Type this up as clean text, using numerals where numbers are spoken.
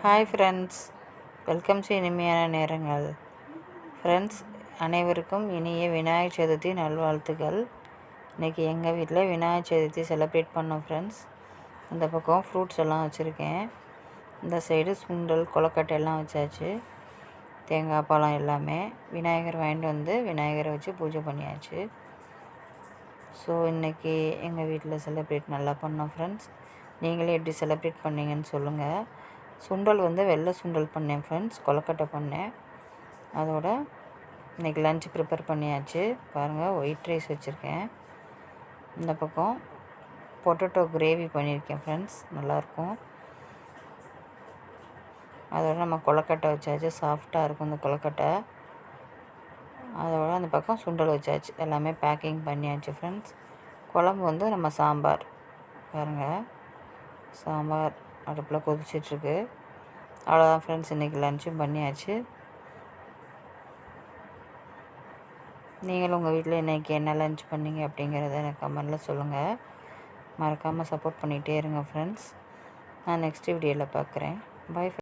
Hi friends, welcome to இனிமையான நேரங்கள். Friends, அனைவருக்கும் இனிய விநாயகர் சதுர்த்தி நல்வாழ்த்துக்கள். இன்றைக்கி எங்கள் வீட்டில் விநாயகர் சதுர்த்தி செலிப்ரேட் பண்ணோம் ஃப்ரெண்ட்ஸ். இந்த பக்கம் ஃப்ரூட்ஸ் எல்லாம் வச்சுருக்கேன். இந்த சைடு சுண்டல் கொழுக்கட்டை எல்லாம் வச்சாச்சு. தேங்காய் பழம் எல்லாமே விநாயகர் வாங்கிட்டு வந்து விநாயகரை வச்சு பூஜை பண்ணியாச்சு. ஸோ இன்றைக்கி எங்கள் வீட்டில் செலிப்ரேட் நல்லா பண்ணோம் ஃப்ரெண்ட்ஸ். நீங்களே எப்படி செலிப்ரேட் பண்ணீங்கன்னு சொல்லுங்கள். சுண்டல் வந்து வெள்ளை சுண்டல் பண்ணேன் ஃப்ரெண்ட்ஸ், கொழுக்கட்டை பண்ணேன். அதோட இன்றைக்கி லன்ச் ப்ரிப்பேர் பண்ணியாச்சு. பாருங்கள், ஒயிட் ரைஸ் வச்சுருக்கேன். இந்த பக்கம் பொட்டேட்டோ கிரேவி பண்ணியிருக்கேன் ஃப்ரெண்ட்ஸ், நல்லாயிருக்கும். அதோட நம்ம கொழுக்கட்டை வச்சாச்சு, சாஃப்டாக இருக்கும் இந்த கொழுக்கட்டை. அதோட அந்த பக்கம் சுண்டல் வச்சாச்சு, எல்லாமே பேக்கிங் பண்ணியாச்சு ஃப்ரெண்ட்ஸ். குழம்பு வந்து நம்ம சாம்பார், பாருங்கள், சாம்பார் அடுப்பில் கொதிச்சிட்ருக்கு. அவ்வளோதான் ஃப்ரெண்ட்ஸ், இன்றைக்கி லன்ச்சும் பண்ணியாச்சு. நீங்களும் உங்கள் வீட்டில் இன்றைக்கி என்ன லன்ச் பண்ணீங்க அப்படிங்கிறத எனக்கு கமெண்டில் சொல்லுங்கள். மறக்காமல் சப்போர்ட் பண்ணிகிட்டே இருங்க ஃப்ரெண்ட்ஸ். நான் நெக்ஸ்ட் வீடியோவில் பார்க்குறேன். பாய்.